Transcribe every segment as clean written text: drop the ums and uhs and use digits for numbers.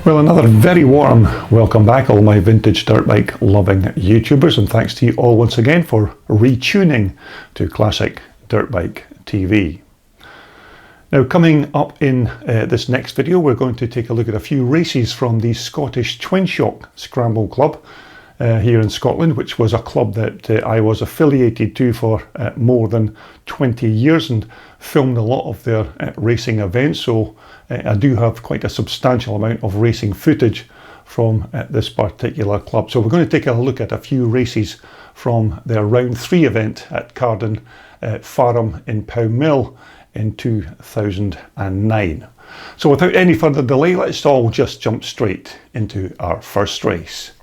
Well, another very warm welcome back, all my vintage dirt bike loving YouTubers, and thanks to you all once again for retuning to Classic Dirt Bike TV. Now, coming up in this next video, we're going to take a look at a few races from the Scottish Twinshock Scramble Club here in Scotland, which was a club that I was affiliated to for more than 20 years and filmed a lot of their racing events. So I do have quite a substantial amount of racing footage from this particular club. So we're going to take a look at a few races from their round 3 event at Carden Farm in Powmill in 2009. So without any further delay, let's all just jump straight into our first race.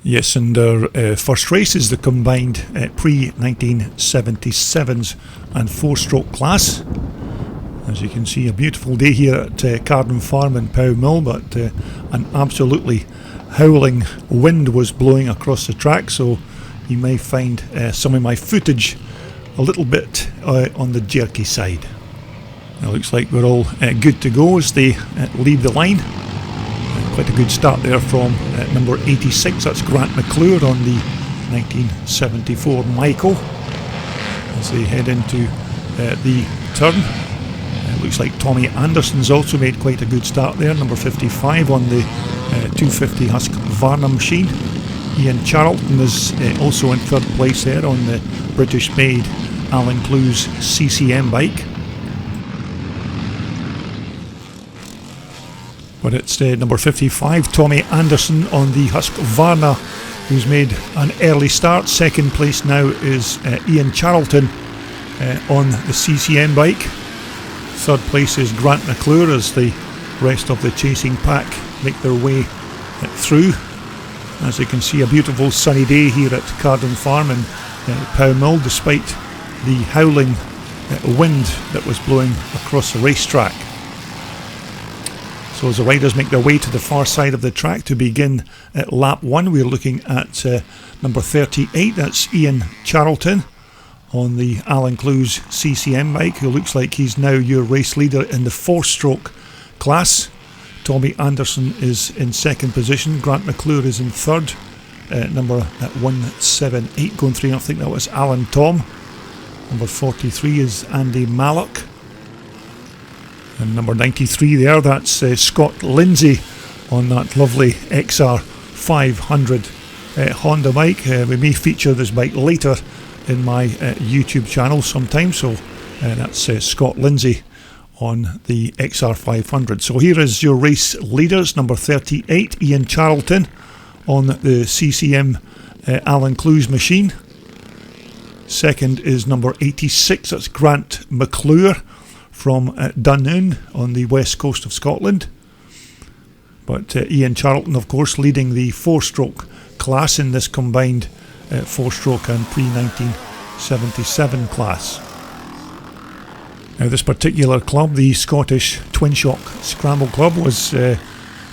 Yes, and our first race is the combined pre-1977s and 4-stroke class. As you can see, a beautiful day here at Carden Farm in Powmill, but an absolutely howling wind was blowing across the track, so you may find some of my footage a little bit on the jerky side. It looks like we're all good to go as they leave the line. Quite a good start there from number 86, that's Grant McClure on the 1974 Michael, as they head into the turn. Looks like Tommy Anderson's also made quite a good start there, number 55 on the 250 Husqvarna machine. Ian Charlton is also in third place there on the British-made Alan Clues CCM bike. But it's number 55, Tommy Anderson on the Husqvarna, who's made an early start. Second place now is Ian Charlton on the CCM bike. Third place is Grant McClure as the rest of the chasing pack make their way through. As you can see, a beautiful sunny day here at Carden Farm in Powmill, despite the howling wind that was blowing across the racetrack. So as the riders make their way to the far side of the track to begin at lap 1, we're looking at number 38, that's Ian Charlton on the Alan Clues CCM bike, who looks like he's now your race leader in the 4-stroke class. Tommy Anderson is in second position, Grant McClure is in third, number 178 going through, I think that was Alan Tom. Number 43 is Andy Mallock. And number 93 there, that's Scott Lindsay on that lovely XR 500 Honda bike. We may feature this bike later in my YouTube channel sometime, so that's Scott Lindsay on the XR 500. So here is your race leaders, number 38 Ian Charlton on the CCM Alan Clues machine. Second is number 86, that's Grant McClure from Dunoon on the west coast of Scotland. But Ian Charlton, of course, leading the 4-stroke class in this combined 4-stroke and pre-1977 class. Now, this particular club, the Scottish Twinshock Scramble Club, was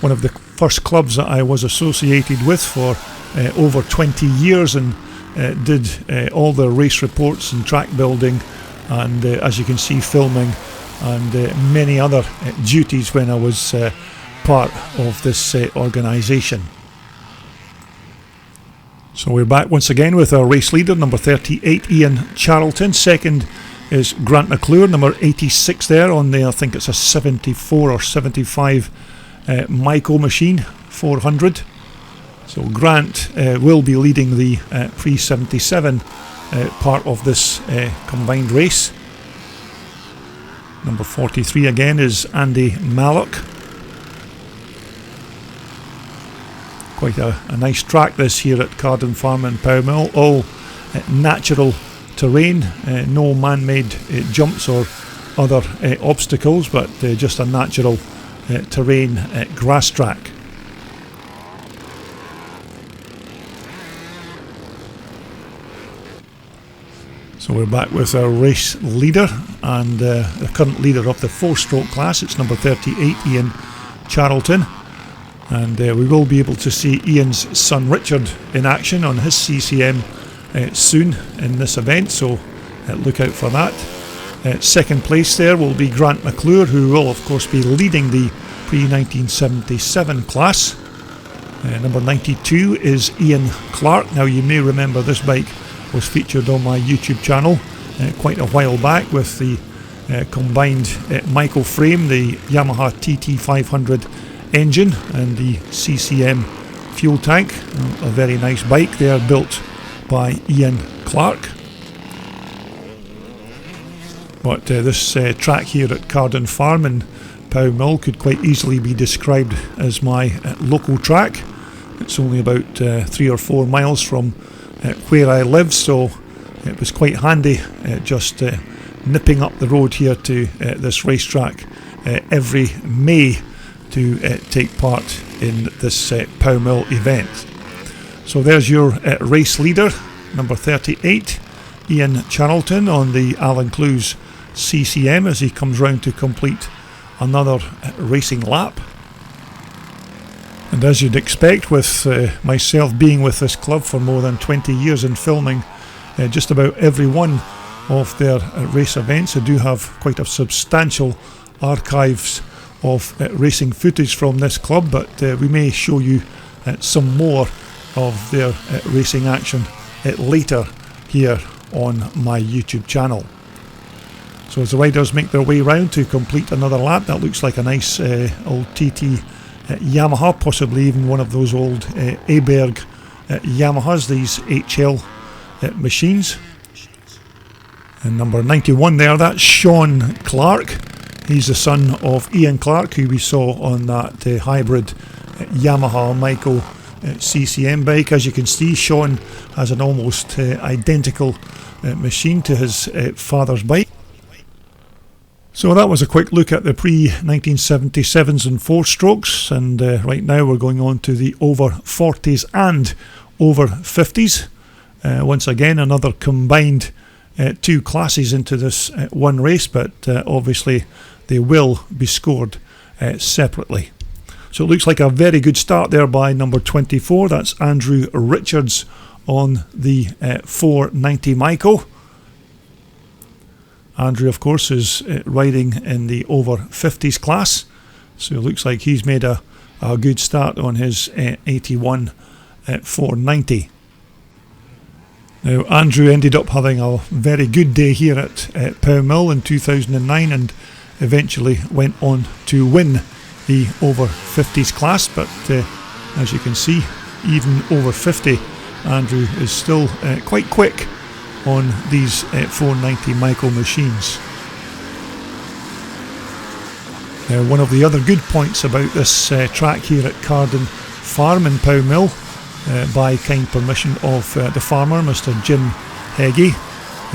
one of the first clubs that I was associated with for over 20 years and did all the race reports and track building and, as you can see, filming and many other duties when I was part of this organisation. So we're back once again with our race leader, number 38 Ian Charlton. Second is Grant McClure, number 86 there on the, I think it's a 74 or 75 Michael machine 400. So Grant will be leading the pre-77 part of this combined race. Number 43 again is Andy Mallock. Quite a nice track this here at Carden Farm in Powmill. All natural terrain, no man-made jumps or other obstacles, but just a natural terrain grass track. So we're back with our race leader and the current leader of the 4-stroke class. It's number 38 Ian Charlton, and we will be able to see Ian's son Richard in action on his CCM soon in this event, so look out for that. Second place there will be Grant McClure, who will of course be leading the pre-1977 class. Number 92 is Ian Clark. Now you may remember this bike was featured on my YouTube channel quite a while back with the combined Michael frame, the Yamaha TT500 engine and the CCM fuel tank. A very nice bike there, built by Ian Clark. But this track here at Carden Farm in Powmill could quite easily be described as my local track. It's only about 3 or 4 miles from where I live, so it was quite handy just nipping up the road here to this racetrack every May to take part in this Powmill event. So there's your race leader, number 38, Ian Charlton on the Alan Clues CCM, as he comes round to complete another racing lap. And as you'd expect, with myself being with this club for more than 20 years and filming just about every one of their race events, I do have quite a substantial archives of racing footage from this club, but we may show you some more of their racing action later here on my YouTube channel. So as the riders make their way round to complete another lap, that looks like a nice old TT Yamaha, possibly even one of those old Aberg Yamahas, these HL machines. And number 91 there, that's Sean Clark. He's the son of Ian Clark, who we saw on that hybrid Yamaha Michael CCM bike. As you can see, Sean has an almost identical machine to his father's bike. So that was a quick look at the pre-1977s and 4-strokes, and right now we're going on to the over 40s and over 50s. Once again, another combined 2 classes into this one race, but obviously they will be scored separately. So it looks like a very good start there by number 24. That's Andrew Richards on the 490 Michael. Andrew, of course, is riding in the over 50s class, so it looks like he's made a good start on his 81 490. Now, Andrew ended up having a very good day here at Powmill in 2009 and eventually went on to win the over 50s class, but as you can see, even over 50, Andrew is still quite quick on these 490 Michael machines. Now, one of the other good points about this track here at Carden Farm in Powmill, by kind permission of the farmer, Mr. Jim Heggie,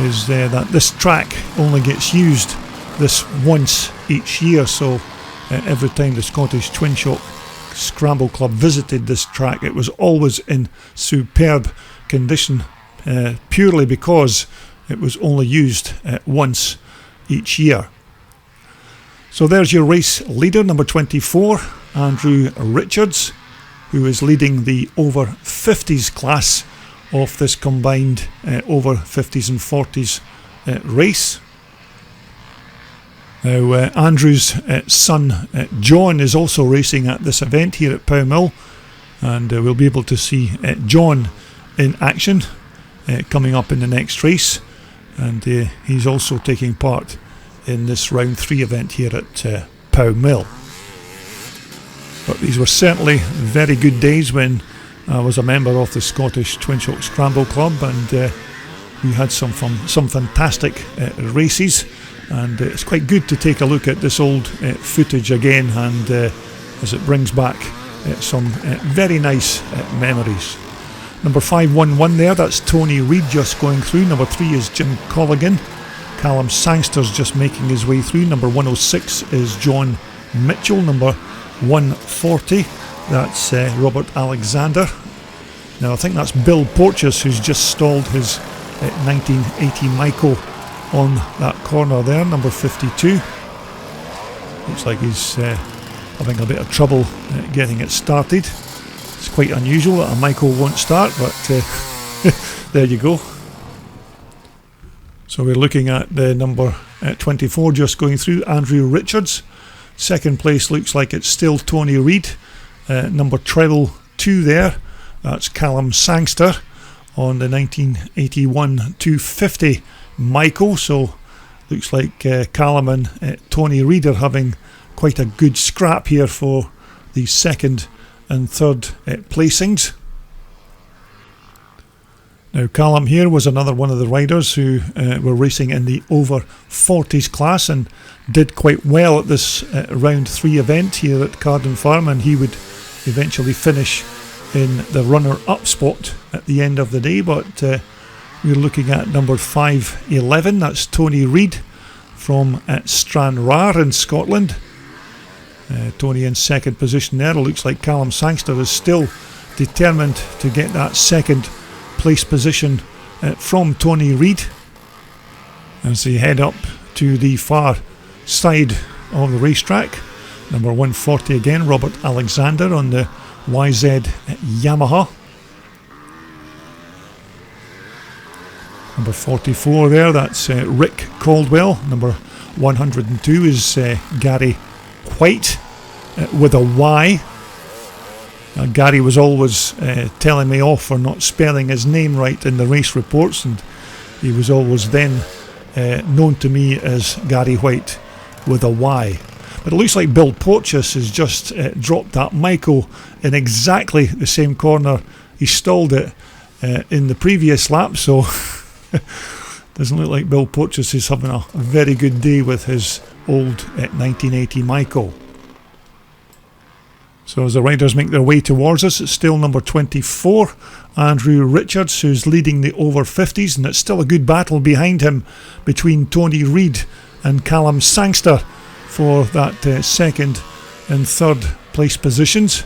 is that this track only gets used this once each year. So every time the Scottish Twinshock Scramble Club visited this track, it was always in superb condition, purely because it was only used once each year. So there's your race leader, number 24, Andrew Richards, who is leading the over 50s class of this combined over 50s and 40s race. Now, Andrew's son John is also racing at this event here at Powmill, and we'll be able to see John in action coming up in the next race, and he's also taking part in this round 3 event here at Powmill. But these were certainly very good days when I was a member of the Scottish Twinshock Scramble Club, and we had some fantastic races, and it's quite good to take a look at this old footage again, and as it brings back some very nice memories. Number 511 there, that's Tony Reid just going through. Number 3 is Jim Colligan. Callum Sangster's just making his way through. Number 106 is John Mitchell. Number 140, that's Robert Alexander. Now I think that's Bill Porteous, who's just stalled his 1980 Michael on that corner there. Number 52, looks like he's having a bit of trouble getting it started. It's quite unusual that a Michael won't start, but there you go. So we're looking at the number 24 just going through, Andrew Richards. Second place looks like it's still Tony Reid. Number treble 2 there, that's Callum Sangster on the 1981 250 Michael. So looks like Callum and Tony Reid are having quite a good scrap here for the second and third placings. Now Callum here was another one of the riders who were racing in the over 40s class and did quite well at this round 3 event here at Carden Farm, and he would eventually finish in the runner-up spot at the end of the day. But we're looking at number 511, that's Tony Reid from Stranraer in Scotland. Tony in second position there. It looks like Callum Sangster is still determined to get that second place position from Tony Reid as they head up to the far side of the racetrack. Number 140 again, Robert Alexander on the YZ Yamaha. Number 44 there, that's Rick Caldwell. Number 102 is Gary White with a Y. Gary was always telling me off for not spelling his name right in the race reports, and he was always then known to me as Gary White with a Y. But it looks like Bill Porteous has just dropped that Michael in exactly the same corner he stalled it in the previous lap, so doesn't look like Bill Porteous is having a very good day with his old 1980 Michael. So as the riders make their way towards us, it's still number 24, Andrew Richards, who's leading the over 50s, and it's still a good battle behind him between Tony Reid and Callum Sangster for that second and third place positions.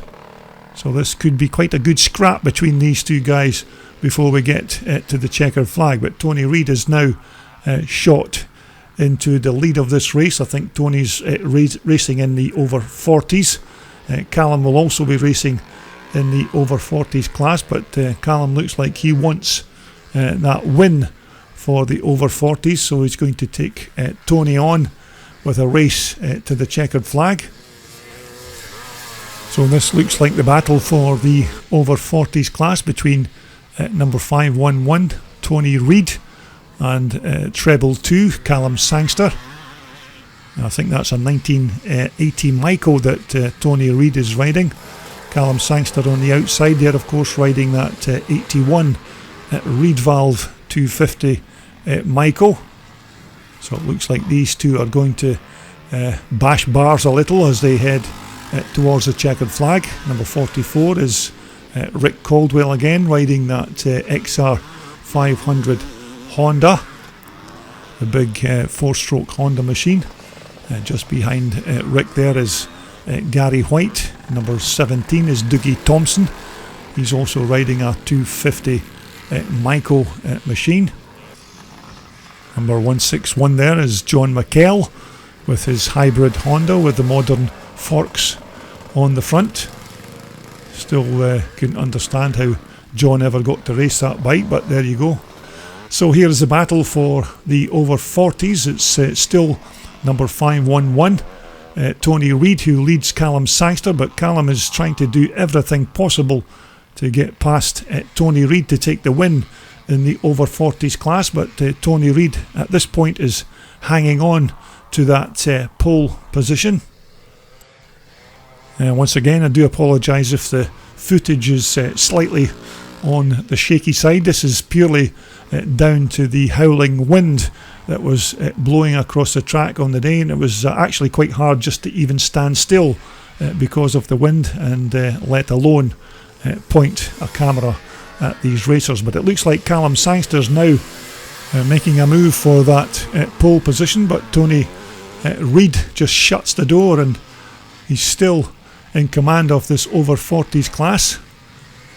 So this could be quite a good scrap between these two guys before we get to the checkered flag. But Tony Reid is now shot into the lead of this race. I think Tony's racing in the over 40s. Callum will also be racing in the over 40s class, but Callum looks like he wants that win for the over 40s, so he's going to take Tony on with a race to the checkered flag. So this looks like the battle for the over 40s class between number 511 Tony Reid and treble 2 Callum Sangster. I think that's a 1980 Michael that Tony Reid is riding. Callum Sangster on the outside there, of course, riding that 81 Reid Valve 250 Michael. So it looks like these two are going to bash bars a little as they head towards the checkered flag. Number 44 is Rick Caldwell again, riding that XR 500 Honda, the big 4-stroke Honda machine. Just behind Rick there is Gary White. Number 17 is Dougie Thompson. He's also riding a 250 Michael machine. Number 161 there is John McKell with his hybrid Honda with the modern forks on the front. Still couldn't understand how John ever got to race that bike, but there you go. So here's the battle for the over 40s. It's still number 511 Tony Reid who leads Callum Sangster, but Callum is trying to do everything possible to get past Tony Reid to take the win in the over 40s class, but Tony Reid at this point is hanging on to that pole position. Once again, I do apologise if the footage is slightly on the shaky side. This is purely down to the howling wind that was blowing across the track on the day, and it was actually quite hard just to even stand still because of the wind, and let alone point a camera at these racers. But it looks like Callum Sangster's now making a move for that pole position, but Tony Reid just shuts the door, and he's still in command of this over 40s class.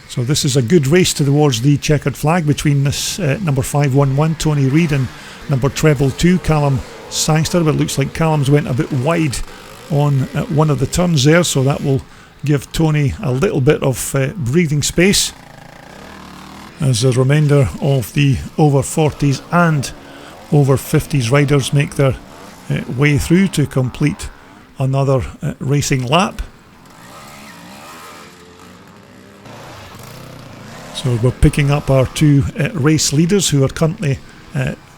So this is a good race towards the checkered flag between this number 511 Tony Reid and number treble 2 Callum Sangster, but it looks like Callum's went a bit wide on one of the turns there, so that will give Tony a little bit of breathing space as the remainder of the over 40s and over 50s riders make their way through to complete another racing lap. So we're picking up our two race leaders who are currently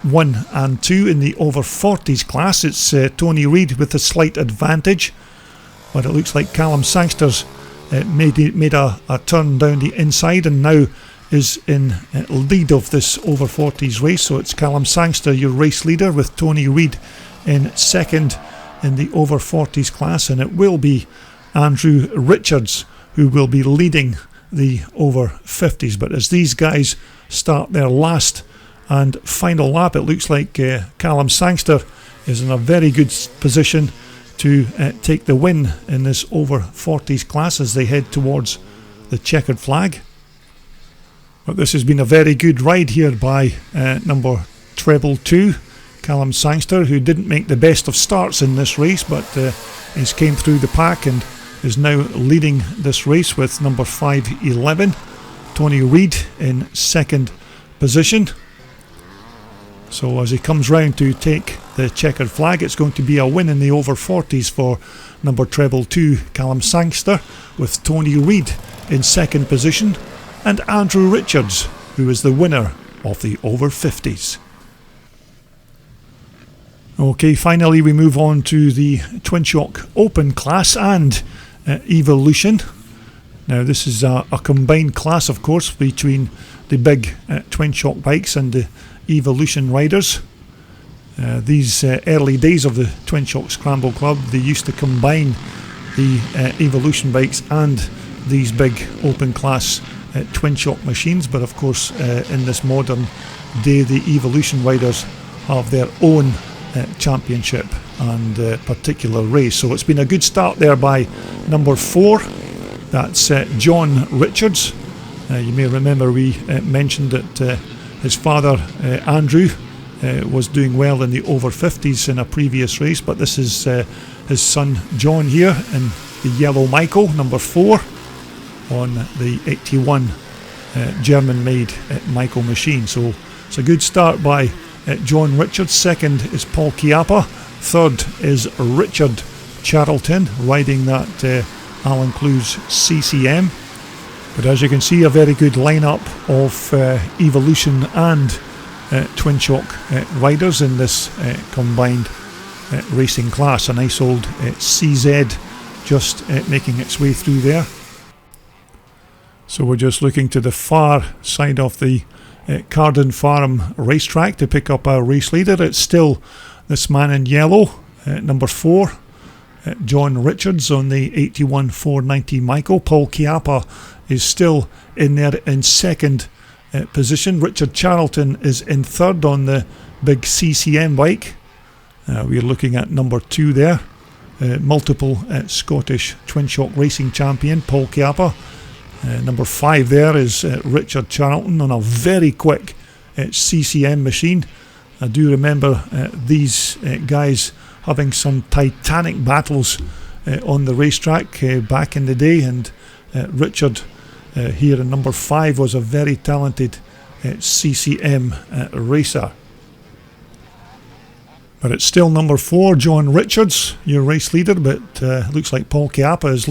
1 and 2 in the over 40s class. It's Tony Reid with a slight advantage, but it looks like Callum Sangster's made a turn down the inside and now is in lead of this over 40s race. So it's Callum Sangster, your race leader, with Tony Reid in second in the over 40s class, and it will be Andrew Richards who will be leading the over 50s. But as these guys start their last and final lap, it looks like Callum Sangster is in a very good position to take the win in this over 40s class as they head towards the checkered flag. But this has been a very good ride here by number treble 2, Callum Sangster, who didn't make the best of starts in this race, but he's came through the pack and is now leading this race with number 511, Tony Reid, in second position. So as he comes round to take the checkered flag, it's going to be a win in the over 40s for number treble 2, Callum Sangster, with Tony Reid in second position and Andrew Richards, who is the winner of the over 50s. Okay, finally we move on to the Twinshock Open class and Evolution. Now this is a combined class, of course, between the big Twinshock bikes and the Evolution riders. These early days of the Twinshock Scramble Club, they used to combine the Evolution bikes and these big open class Twinshock machines, but of course in this modern day the Evolution riders have their own championship and particular race. So it's been a good start there by number 4, that's John Richards. You may remember we mentioned that his father Andrew was doing well in the over 50s in a previous race, but this is his son John here in the yellow Michael, number 4, on the 81 German made Michael machine. So it's a good start by John Richards. Second is Paul Chiappa. Third is Richard Charlton riding that Alan Clues CCM. But as you can see, a very good lineup of Evolution and Twinshock riders in this combined racing class. A nice old CZ just making its way through there. So we're just looking to the far side of the Carden Farm racetrack to pick up our race leader. It's still this man in yellow, number 4, John Richards on the 81 490 Michael. Paul Chiappa is still in there in second position. Richard Charlton is in third on the big CCM bike. We're looking at number 2 there, multiple Scottish Twinshock racing champion Paul Chiappa. Number 5 there is Richard Charlton on a very quick CCM machine. I do remember these guys having some titanic battles on the racetrack back in the day, and Richard here in number 5 was a very talented CCM racer. But it's still number 4, John Richards, your race leader, but looks like Paul Chiappa is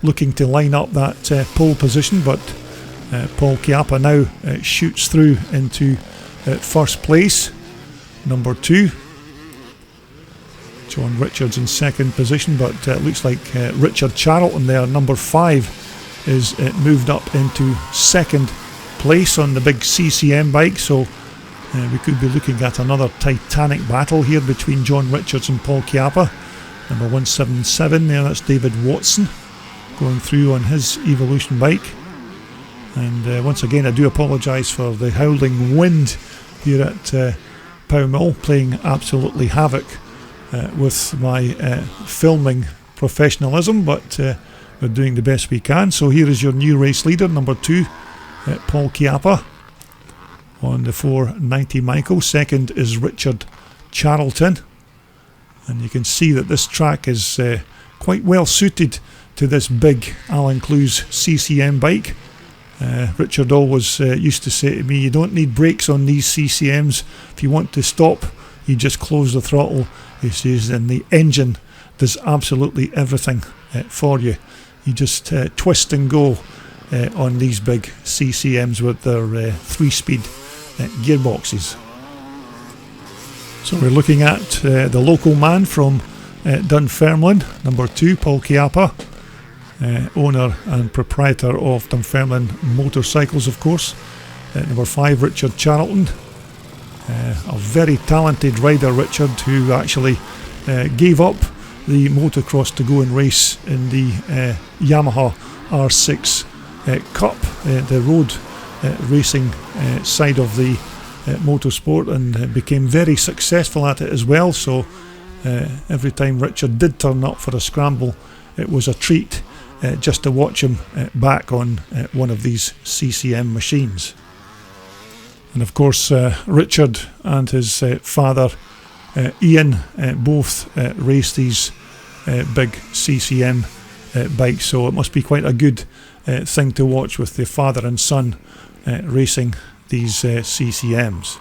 looking to line up that pole position, but Paul Chiappa now shoots through into first place, number 2. John Richards in second position, but it looks like Richard Charlton there, number 5, is moved up into second place on the big CCM bike. So we could be looking at another titanic battle here between John Richards and Paul Chiappa. Number 177 there, that's David Watson going through on his Evolution bike. And once again, I do apologise for the howling wind here at Powmill, playing absolutely havoc with my filming professionalism, but we're doing the best we can. So here is your new race leader, number 2, Paul Chiappa on the 490 Michael. Second is Richard Charlton, and you can see that this track is quite well suited to this big Alan Clues CCM bike. Richard always used to say to me, you don't need brakes on these CCMs. If you want to stop, you just close the throttle. He says, and the engine does absolutely everything for you. You just twist and go on these big CCMs with their 3-speed gearboxes. So we're looking at the local man from Dunfermline, number 2, Paul Chiappa, owner and proprietor of Dunfermline Motorcycles, of course. Number 5, Richard Charlton, a very talented rider, Richard, who actually gave up the motocross to go and race in the Yamaha R6 Cup, the road racing side of the motorsport, and became very successful at it as well. So every time Richard did turn up for a scramble, it was a treat just to watch him back on one of these CCM machines. And of course Richard and his father Ian both race these big CCM bikes, so it must be quite a good thing to watch with the father and son racing these CCMs.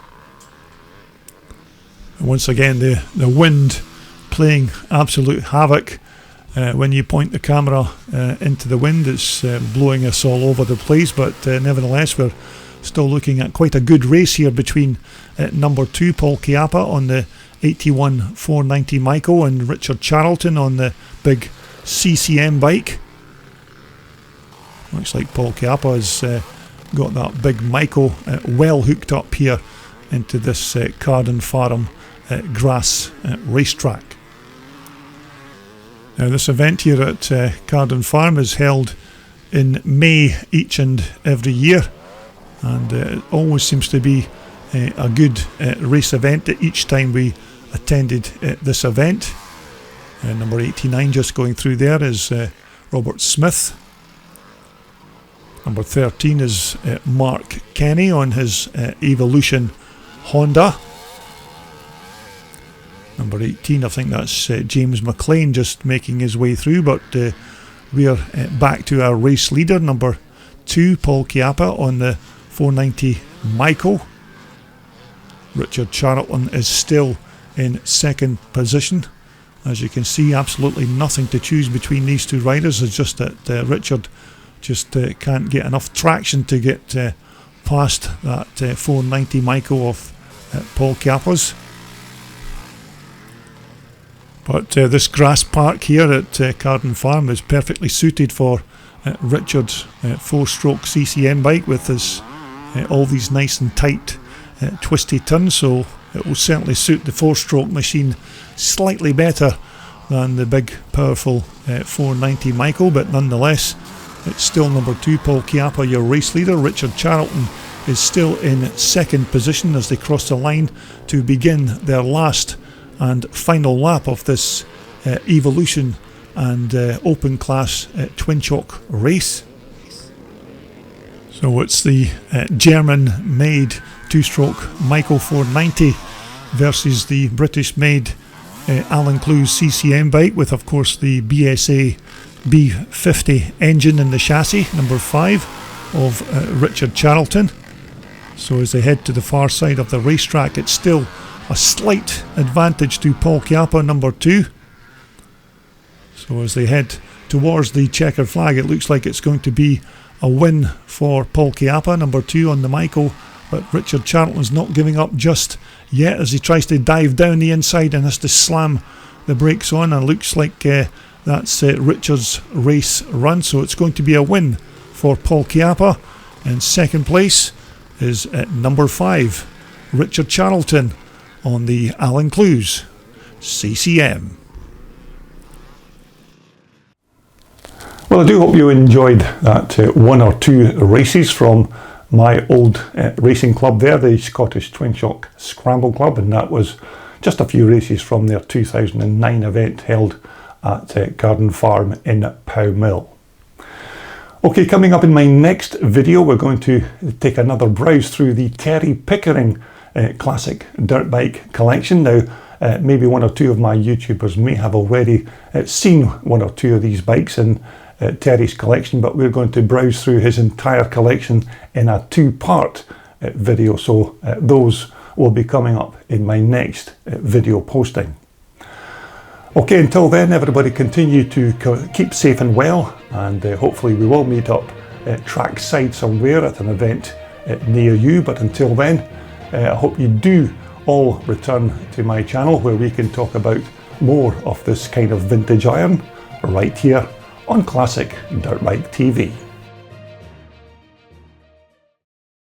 And once again, the wind playing absolute havoc. When you point the camera into the wind, it's blowing us all over the place, but nevertheless we're still looking at quite a good race here between number 2 Paul Chiappa on the 81 490 Micro and Richard Charlton on the big CCM bike. Looks like Paul Chiappa has got that big Micro well hooked up here into this Carden Farm grass racetrack. Now this event here at Carden Farm is held in May each and every year, and it always seems to be a good race event each time we attended this event. Number 89 just going through there is Robert Smith. Number 13 is Mark Kenny on his Evolution Honda. Number 18, I think that's James McLean just making his way through, but we are back to our race leader, number 2 Paul Chiappa on the 490 Micro. Richard Charlton is still in second position. As you can see, absolutely nothing to choose between these two riders. It's just that Richard just can't get enough traction to get past that 490 Micro of Paul Chiappa's. But this grass park here at Carden Farm is perfectly suited for Richard's 4-stroke CCM bike with his all these nice and tight twisty turns, so it will certainly suit the 4-stroke machine slightly better than the big powerful 490 Micro, but nonetheless it's still number 2 Paul Chiappa, your race leader. Richard Charlton is still in second position as they cross the line to begin their last and final lap of this Evolution and Open Class Twinshock race. So it's the German-made 2-stroke Micro 490 versus the British-made Alan Clues CCM bike with, of course, the BSA B50 engine in the chassis, number 5 of Richard Charlton. So as they head to the far side of the racetrack, it's still a slight advantage to Paul Chiappa, number 2. So as they head towards the checkered flag, it looks like it's going to be a win for Paul Chiappa, number 2 on the Micro, but Richard Charlton's not giving up just yet as he tries to dive down the inside and has to slam the brakes on, and looks like that's Richard's race run, so it's going to be a win for Paul Chiappa. In second place is at number 5 Richard Charlton on the Alan Clues CCM. Well, I do hope you enjoyed that one or two races from my old racing club there, the Scottish Twinshock Scramble Club, and that was just a few races from their 2009 event held at Carden Farm in Powmill. Okay, coming up in my next video, we're going to take another browse through the Terry Pickering classic dirt bike collection. Now, maybe one or two of my YouTubers may have already seen one or two of these bikes in Terry's collection, but we're going to browse through his entire collection in a 2-part video, so those will be coming up in my next video posting. Okay, until then, everybody continue to keep safe and well, and hopefully we will meet up trackside somewhere at an event near you. But until then, I hope you do all return to my channel, where we can talk about more of this kind of vintage iron right here on Classic Dirt Bike TV.